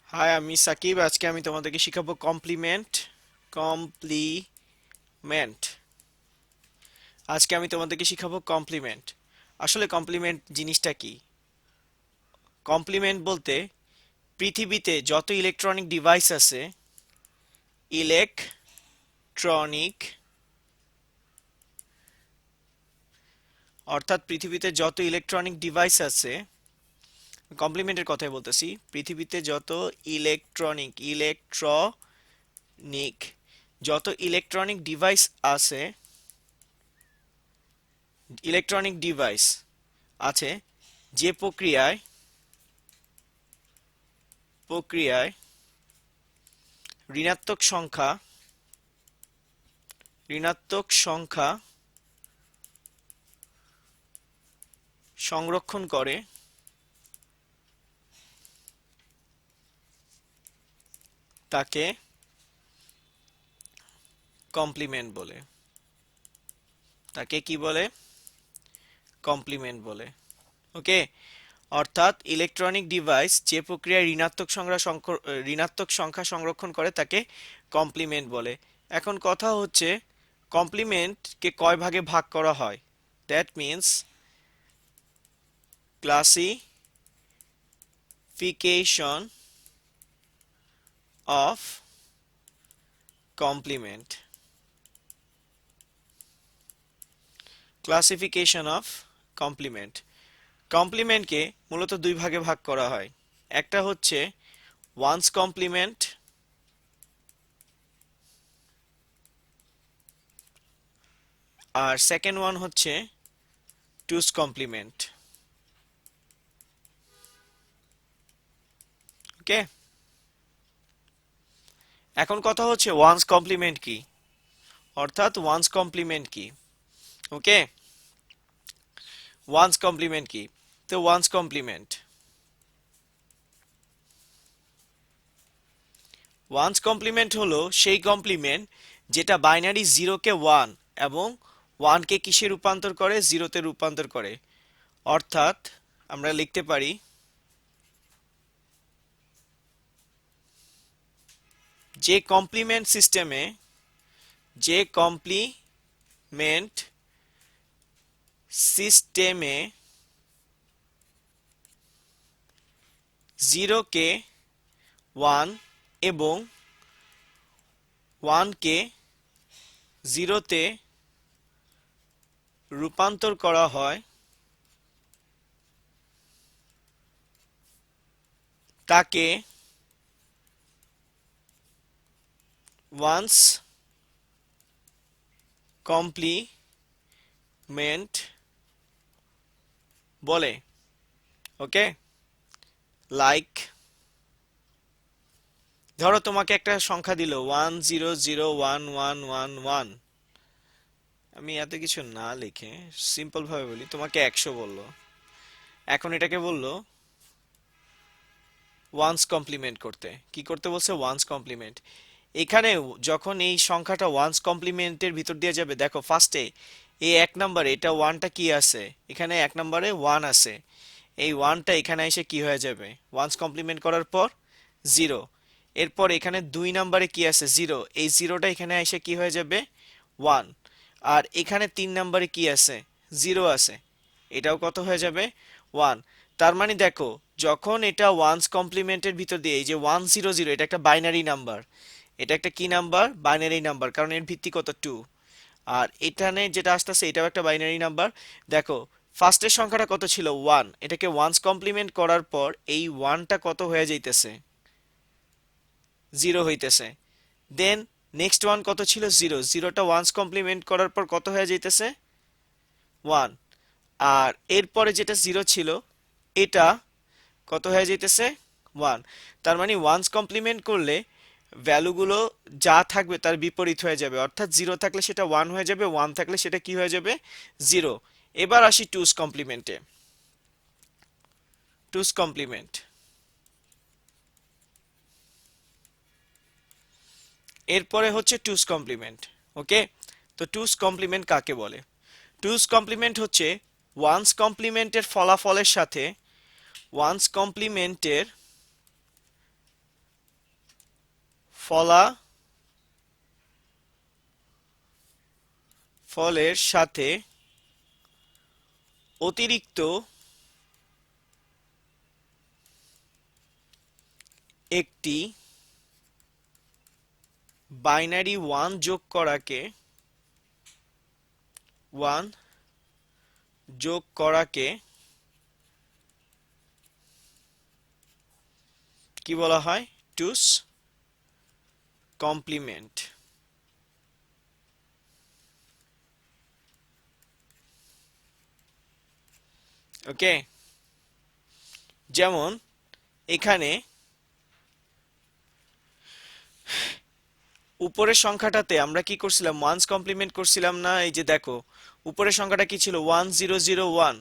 High, আমি সাকিব। আজকে আমি তোমাদেরকে শিখাবো কমপ্লিমেন্ট। কমপ্লিমেন্ট আজকে আমি তোমাদেরকে শিখাবো কমপ্লিমেন্ট। আসলে কমপ্লিমেন্ট জিনিসটা কি? কমপ্লিমেন্ট বলতে পৃথিবীতে যত ইলেকট্রনিক ডিভাইস আছে, ইলেকট্রনিক অর্থাৎ পৃথিবীতে যত ইলেকট্রনিক ডিভাইস আছে, কমপ্লিমেন্টের কথাই বলতেছি। পৃথিবীতে যত ইলেকট্রনিক যত ইলেকট্রনিক ডিভাইস আছে, ইলেকট্রনিক ডিভাইস আছে, যে প্রক্রিয়ায় ঋণাত্মক সংখ্যা ঋণাত্মক সংখ্যা সংরক্ষণ করে তাকে কমপ্লিমেন্ট বলে। তাকে কি বলে? কমপ্লিমেন্ট বলে। ওকে। অর্থাৎ ইলেকট্রনিক ডিভাইস যে প্রক্রিয়ায় ঋণাত্মক সংখ্যা সংরক্ষণ করে তাকে কমপ্লিমেন্ট বলে। এখন কথা হচ্ছে, কমপ্লিমেন্টকে কয় ভাগে ভাগ করা হয়? That means classification of complement. Classification of complement কমপ্লিমেন্টকে মূলত দুই ভাগে ভাগ করা হয়। একটা হচ্ছে ওয়ান্স কমপ্লিমেন্ট, আর সেকেন্ড ওয়ান হচ্ছে টুস কমপ্লিমেন্ট। ওকে। এখন কথা হচ্ছে ওয়ান্স কমপ্লিমেন্ট কি, অর্থাৎ ওয়ান্স কমপ্লিমেন্ট কি। ওকে। ওয়ান্স কমপ্লিমেন্ট কি? তো ওয়ান্স কমপ্লিমেন্ট হলো সেই কমপ্লিমেন্ট যেটা বাইনারি জিরোকে ওয়ান এবং ওয়ানকে কিসে রূপান্তর করে? জিরোতে রূপান্তর করে। অর্থাৎ আমরা লিখতে পারি, যে কমপ্লিমেন্ট সিস্টেমে যে কমপ্লিমেন্ট সিস্টেমে জিরোকে ওয়ান এবং ওয়ানকে জিরোতে রূপান্তর করা হয় তাকে ওয়ান্স কমপ্লিমেন্ট বলে। ওকে। লাইক, ধরো তোমাকে একটা সংখ্যা দিল 1001111। আমি এত কিছু না লিখে সিম্পল ভাবে বলি, তোমাকে 100 বললো। এখন এটাকে বললো ওয়ান্স কমপ্লিমেন্ট করতে। কি করতে বলছে? Once compliment. এখানে যখন এই সংখ্যাটা ওয়ান্স কমপ্লিমেন্টের ভিতর দিয়ে যাবে, দেখো ফার্স্টে এই এক নম্বরে এটা ওয়ানটা কি আছে? এখানে এক নম্বরে ওয়ান আছে। এই ওয়ানটা এখানে এসে কি হয়ে যাবে ওয়ান্স কমপ্লিমেন্ট করার পর? জিরো। এরপর এখানে দুই নম্বরে কি আছে? জিরো। এই জিরোটা এখানে এসে কি হয়ে যাবে? ওয়ান। আর এখানে তিন নম্বরে কি আছে? জিরো আছে। এটাও কত হয়ে যাবে? ওয়ান। তার মানে দেখো, যখন এটা ওয়ান্স কমপ্লিমেন্টের ভিতর দিয়ে এই যে 100, এটা একটা বাইনারি নাম্বার। এটা একটা কি নাম্বার? বাইনারি নাম্বার, কারণ এর ভিত্তি কত? টু। আর এখানে যেটা আসতেছে এটাও একটা বাইনারি নাম্বার। দেখো, ফার্স্টের সংখ্যাটা কত ছিল? ওয়ান। এটাকে ওয়ান্স কমপ্লিমেন্ট করার পর এই ওয়ানটা কত হয়ে যাইতেছে? জিরো হইতেছে। দেন নেক্সট ওয়ান কত ছিল? জিরো। জিরোটা ওয়ান্স কমপ্লিমেন্ট করার পর কত হয়ে যাইতেছে? ওয়ান। আর এরপরে যেটা জিরো ছিল এটা কত হয়ে যাইতেছে? ওয়ান। তার মানে ওয়ান্স কমপ্লিমেন্ট করলে ভ্যালুগুলো যা থাকবে তার বিপরীত হয়ে যাবে। অর্থাৎ জিরো থাকলে সেটা ওয়ান হয়ে যাবে, ওয়ান থাকলে সেটা কি হয়ে যাবে? জিরো। এবার আসি টুস কমপ্লিমেন্টে। টুস কমপ্লিমেন্ট এরপরে হচ্ছে টুস কমপ্লিমেন্ট। ওকে। তো টুস কমপ্লিমেন্ট কাকে বলে? টুস কমপ্লিমেন্ট হচ্ছে ওয়ান্স কমপ্লিমেন্টের ফলাফলের সাথে ওয়ান্স কমপ্লিমেন্টের ফলাফলের সাথে অতিরিক্ত একটি বাইনারি 1 যোগ করাকে কি বলা হয়? টুস কমপ্লিমেন্ট। ওকে, যেমন এখানে উপরের সংখ্যাটাতে আমরা কি করছিলাম? ওয়ান্স কমপ্লিমেন্ট করছিলাম না? এই যে দেখো, উপরের সংখ্যাটা কি ছিল? 1001।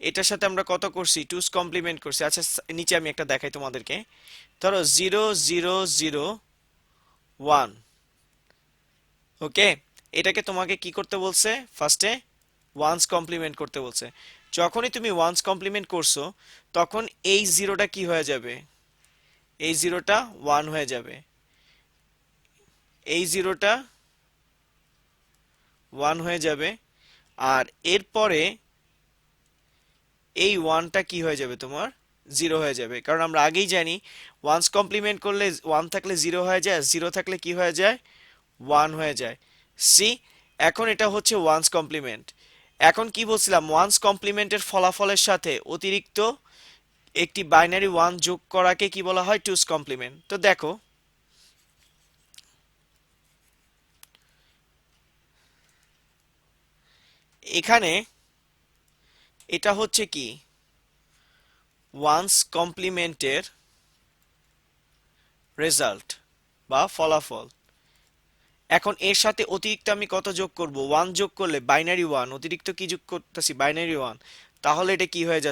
এটার সাথে আমরা কত করছি? টুস কমপ্লিমেন্ট করছি। আচ্ছা, নিচে আমি একটা দেখাই তোমাদেরকে। ধরো 0001। ওকে, এটাকে তোমাকে কি করতে বলছে? ফার্স্টে ওয়ান্স কমপ্লিমেন্ট করতে বলছে। যখনই তুমি ওয়ান্স কমপ্লিমেন্ট করছো, তখন এই জিরোটা কি হয়ে যাবে? এই জিরোটা 1 হয়ে যাবে, এই জিরোটা 1 হয়ে যাবে, আর এরপরে এই 1টা কি হয়ে যাবে? তোমার 0 হয়ে যাবে। কারণ আমরা আগেই জানি ওয়ান্স কমপ্লিমেন্ট করলে 1 থাকলে 0 হয়ে যায়, 0 থাকলে কি হয়ে যায়? 1 হয়ে যায়। সি, এখন এটা হচ্ছে ওয়ান্স কমপ্লিমেন্ট। এখন কি বলছিলাম? ওয়ান্স কমপ্লিমেন্টের ফলাফলের সাথে অতিরিক্ত একটি বাইনারি 1 যোগ করাকে কি বলা হয়? টুস কমপ্লিমেন্ট। তো দেখো, এখানে এটা হচ্ছে কি? ওয়ান্স কমপ্লিমেন্টের রেজাল্ট বা ফলাফল। এখন এর সাথে অতিরিক্ত আমি কত যোগ করব? 1 যোগ করলে বাইনারি 1, অতিরিক্ত কি যোগ করতেছি? বাইনারি 1। তাহলে এটা কি হয়ে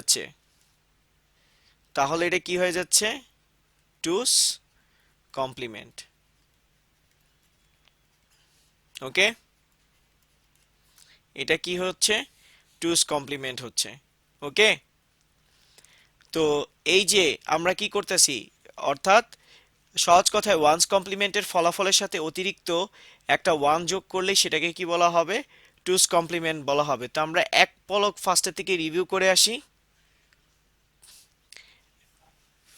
যাচ্ছে? টুস কমপ্লিমেন্ট। ওকে, এটা কি হচ্ছে? টুস কমপ্লিমেন্ট হচ্ছে। ওকে, তো এই যে আমরা কি করতেছি, অর্থাৎ সহজ কথায় ওয়ান্স কমপ্লিমেন্টের ফলাফলের সাথে অতিরিক্ত একটা 1 যোগ করলে সেটাকে কি বলা হবে? টুস কমপ্লিমেন্ট বলা হবে। তো আমরা এক পলক ফার্স্টের থেকে রিভিউ করে আসি।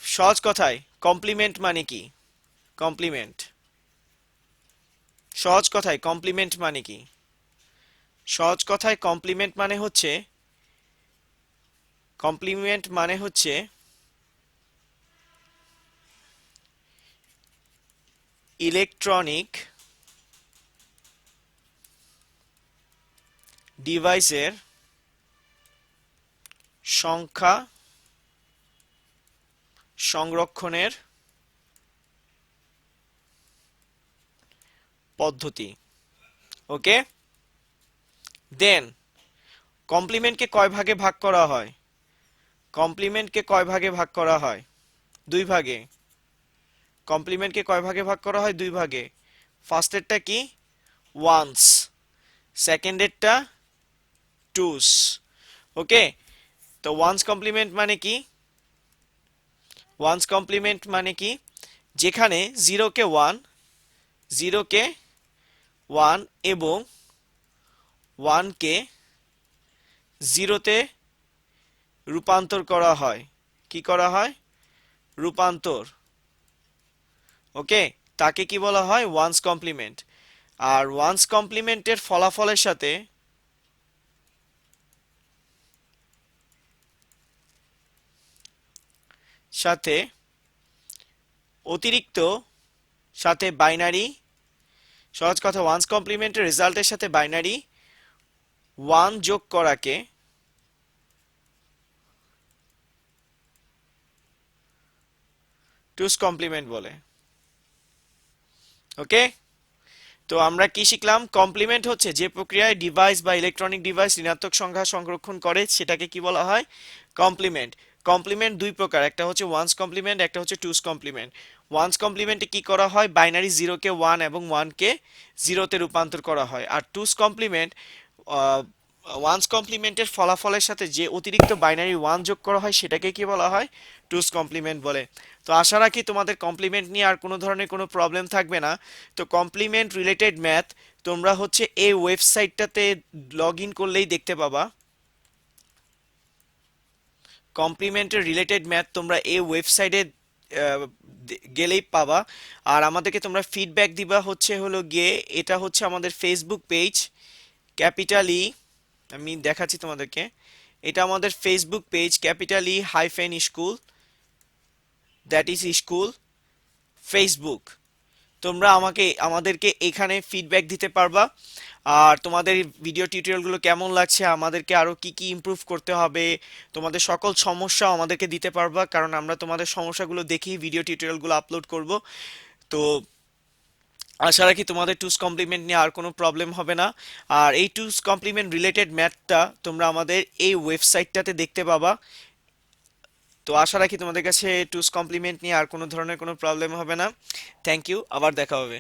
সহজ কথায় কমপ্লিমেন্ট মানে কি? কমপ্লিমেন্ট, সহজ কথায় কমপ্লিমেন্ট মানে কি? সহজ কথায় কমপ্লিমেন্ট মানে হচ্ছে ইলেকট্রনিক ডিভাইসের সংখ্যা সংরক্ষণের পদ্ধতি। ওকে, দেন কমপ্লিমেন্টকে কয় ভাগে ভাগ করা হয়? কমপ্লিমেন্টকে কয় ভাগে ভাগ করা হয়? 2 ভাগে। কমপ্লিমেন্টকে কয় ভাগে ভাগ করা হয়? 2 ভাগে। ফার্স্টেরটা কি? ওয়ান্স, সেকেন্ডেরটা টুস। ওকে, তো ওয়ান্স কমপ্লিমেন্ট মানে কি? ওয়ান্স কমপ্লিমেন্ট মানে কি? যেখানে 0 কে 1, 0 কে 1 এবং 1 কে 0 তে রূপান্তর করা হয়। কি করা হয়? রূপান্তর। ওকে, তাকে কি বলা হয়? Ones complement. আর ওয়ান্স কমপ্লিমেন্টের ফলাফলের সাথে সাথে অতিরিক্ত সাথে বাইনারি, সহজ কথা ওয়ান্স কমপ্লিমেন্টের রেজাল্টের সাথে বাইনারি 1 যোগ করাকে টুস কমপ্লিমেন্ট বলে। ওকে, তো আমরা কি শিখলাম? কমপ্লিমেন্ট হচ্ছে যে প্রক্রিয়ায় ডিভাইস বা ইলেকট্রনিক ডিভাইস ঋণাত্মক সংখ্যা সংরক্ষণ করে সেটাকে কি বলা হয়? কমপ্লিমেন্ট। কমপ্লিমেন্ট দুই প্রকার, একটা হচ্ছে ওয়ান্স কমপ্লিমেন্ট, একটা হচ্ছে টুস কমপ্লিমেন্ট। ওয়ান্স কমপ্লিমেন্টে কি করা হয়? বাইনারি 0 কে 1 এবং 1 কে 0 তে রূপান্তর করা হয়। আর টুস কমপ্লিমেন্ট, ওয়ান্স কমপ্লিমেন্টের ফলাফলের সাথে যে অতিরিক্ত বাইনারি 1 যোগ করা হয় সেটাকে কি বলা হয়? টুস কমপ্লিমেন্ট বলে। তো আশা রাখি তোমাদের কমপ্লিমেন্ট নিয়ে আর কোনো ধরনের কোনো প্রবলেম থাকবে না। তো কমপ্লিমেন্ট রিলেটেড ম্যাথ তোমরা হচ্ছে এই ওয়েবসাইটটাতে লগ ইন করলেই দেখতে পাবা। কমপ্লিমেন্টের রিলেটেড ম্যাথ তোমরা এই ওয়েবসাইটে গেলেই পাবা। আর আমাদেরকে তোমরা ফিডব্যাক দিবা হচ্ছে হলো গিয়ে, এটা হচ্ছে আমাদের ফেসবুক পেজ, ক্যাপিটাল ই, আমি দেখাচ্ছি তোমাদেরকে, এটা আমাদের Facebook page capital E hyphen school, that is school Facebook. তোমরা আমাদেরকে এখানে ফিডব্যাক দিতে পারবা। আর তোমাদের ভিডিও টিউটোরিয়ালগুলো কেমন লাগছে, আমাদেরকে আরো কি কি ইমপ্রুভ করতে হবে, তোমাদের সকল সমস্যা আমাদেরকে দিতে পারবা, কারণ আমরা তোমাদের সমস্যাগুলো দেখেই ভিডিও টিউটোরিয়ালগুলো আপলোড করব। তো আশা রাখি তোমাদের টুস কমপ্লিমেন্ট নিয়ে আর কোনো প্রবলেম হবে না। আর এই টুস কমপ্লিমেন্ট রিলেটেড ম্যাথটা তোমরা আমাদের এই ওয়েবসাইটটাতে দেখতে পাবা। তো আশা রাখি তোমাদের কাছে টুস কমপ্লিমেন্ট নিয়ে আর কোনো ধরনের কোনো প্রবলেম হবে না। থ্যাংক ইউ, আবার দেখা হবে।